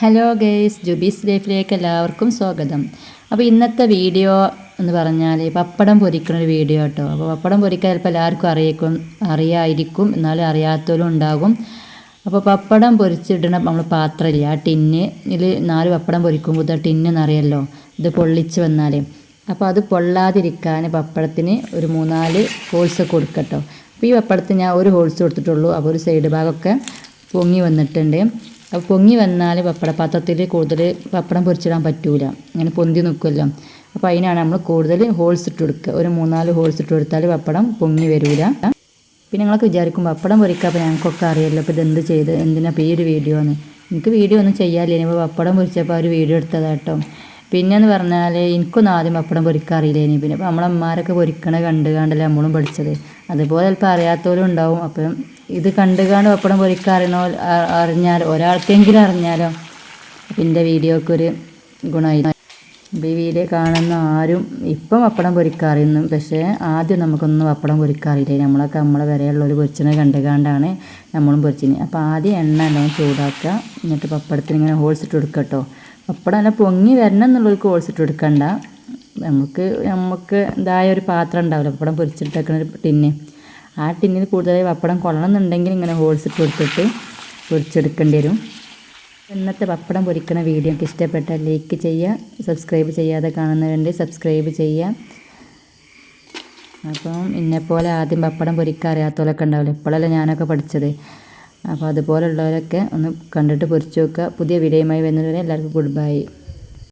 Hello guys, Jubi's ലൈഫിലേക്ക് എല്ലാവർക്കും സ്വാഗതം. അപ്പോൾ ഇന്നത്തെ വീഡിയോ എന്ന് പറഞ്ഞാൽ പപ്പടം പൊരിക്കുന്ന ഒരു വീഡിയോ കേട്ടോ. അപ്പോൾ പപ്പടം പൊരിക്കാൻ ചിലപ്പോൾ എല്ലാവർക്കും അറിയായിരിക്കും, എന്നാലും അറിയാത്തവരും ഉണ്ടാകും. അപ്പോൾ പപ്പടം പൊരിച്ചിടണ നമ്മൾ പാത്രമില്ല, ആ ടിന്ന്, ഇതിൽ 4 പപ്പടം പൊരിക്കുമ്പോൾ ആ ടിന്ന് നിറയല്ലോ, ഇത് പൊള്ളിച്ച് വന്നാൽ. അപ്പോൾ അത് പൊള്ളാതിരിക്കാൻ പപ്പടത്തിന് ഒരു 3-4 ഹോൾസ് കൊടുക്കട്ടോ. അപ്പോൾ ഈ പപ്പടത്തിന് ഞാൻ ഒരു ഹോൾസ് കൊടുത്തിട്ടുള്ളൂ. അപ്പോൾ ഒരു സൈഡ് ഭാഗമൊക്കെ പൊങ്ങി വന്നിട്ടുണ്ട്. അപ്പോൾ പൊങ്ങി വന്നാൽ പപ്പടപാത്രത്തിൽ കൂടുതൽ പപ്പടം പൊരിച്ചിടാൻ പറ്റൂല, അങ്ങനെ പൊന്തി നിൽക്കുമല്ലോ. അപ്പോൾ അതിനാണ് നമ്മൾ കൂടുതൽ ഹോൾസ് ഇട്ട് കൊടുക്കുക. ഒരു 3-4 ഹോൾസ് ഇട്ട് കൊടുത്താൽ പപ്പടം പൊങ്ങി വരില്ല. പിന്നെ നിങ്ങളൊക്കെ വിചാരിക്കും പപ്പടം പൊരിക്കുക, അപ്പോൾ ഞങ്ങൾക്കൊക്കെ അറിയില്ല, അപ്പോൾ ഇതെന്ത് ചെയ്ത് എന്തിനാ ഇപ്പോൾ ഈ ഒരു വീഡിയോ എന്ന്. എനിക്ക് വീഡിയോ ഒന്നും ചെയ്യാറില്ല, ഇപ്പോൾ പപ്പടം പൊരിച്ചപ്പോൾ ആ ഒരു വീഡിയോ എടുത്തതാട്ടോ. പിന്നെയെന്ന് പറഞ്ഞാൽ എനിക്കൊന്നും ആദ്യം പപ്പടം പൊരിക്കാറില്ലേനി. പിന്നെ ഇപ്പോൾ നമ്മളമ്മമാരൊക്കെ പൊരിക്കണ കണ്ടല്ലേ നമ്മളും പഠിച്ചത്. അതുപോലെ ചിലപ്പോൾ അറിയാത്തവരും ഉണ്ടാവും. അപ്പം ഇത് കണ്ടുകാണ്ട് പപ്പടം പൊരിക്കാറിനോ അറിഞ്ഞാൽ ഒരാൾക്കെങ്കിലും അറിഞ്ഞാലോ എൻ്റെ വീഡിയോക്കൊരു ഗുണമായി. അപ്പോൾ ഈ വീഡിയോ കാണുന്ന ആരും ഇപ്പം പപ്പടം പൊരിക്കാറിന്നും, പക്ഷേ ആദ്യം നമുക്കൊന്നും പപ്പടം പൊരിക്കാറില്ലേ. നമ്മളെ വരെയുള്ളൊരു പൊരിച്ചത് കണ്ടുകാണ്ടാണ് നമ്മളും പൊരിച്ചിന്. അപ്പോൾ ആദ്യം എണ്ണ എല്ലാം ചൂടാക്കുക, എന്നിട്ട് പപ്പടത്തിന് ഇങ്ങനെ ഹോൾസ് ഇട്ട് കൊടുക്കുക കേട്ടോ. പപ്പടം എല്ലാം പൊങ്ങി വരണം എന്നുള്ളവർക്ക് ഹോൾസ് ഇട്ട് കൊടുക്കണ്ട. നമുക്ക് ഇതായ ഒരു പാത്രം ഉണ്ടാവില്ല, പപ്പടം പൊരിച്ചിട്ടേക്കുന്ന ഒരു ടിന്ന്. ആ ടിന്നിൽ കൂടുതലായി പപ്പടം കൊള്ളണം എന്നുണ്ടെങ്കിൽ ഇങ്ങനെ ഹോൾസ് ഇട്ട് കൊടുത്തിട്ട് പൊരിച്ചെടുക്കേണ്ടി വരും. ഇന്നത്തെ പപ്പടം പൊരിക്കുന്ന വീഡിയോ എനിക്ക് ഇഷ്ടപ്പെട്ടാൽ ലൈക്ക് ചെയ്യുക, സബ്സ്ക്രൈബ് ചെയ്യാതെ കാണുന്നവരുണ്ട് സബ്സ്ക്രൈബ് ചെയ്യുക. അപ്പം എന്നെപ്പോലെ ആദ്യം പപ്പടം പൊരിക്കാൻ അറിയാത്തവരൊക്കെ ഉണ്ടാവില്ല, ഇപ്പോഴല്ലേ ഞാനൊക്കെ പഠിച്ചത്. അപ്പോൾ അതുപോലുള്ളവരൊക്കെ ഒന്ന് കണ്ടിട്ട് പൊരിച്ച് നോക്കുക. പുതിയ വീഡിയോയുമായി വരുന്നവരെ എല്ലാവർക്കും ഗുഡ് ബൈ.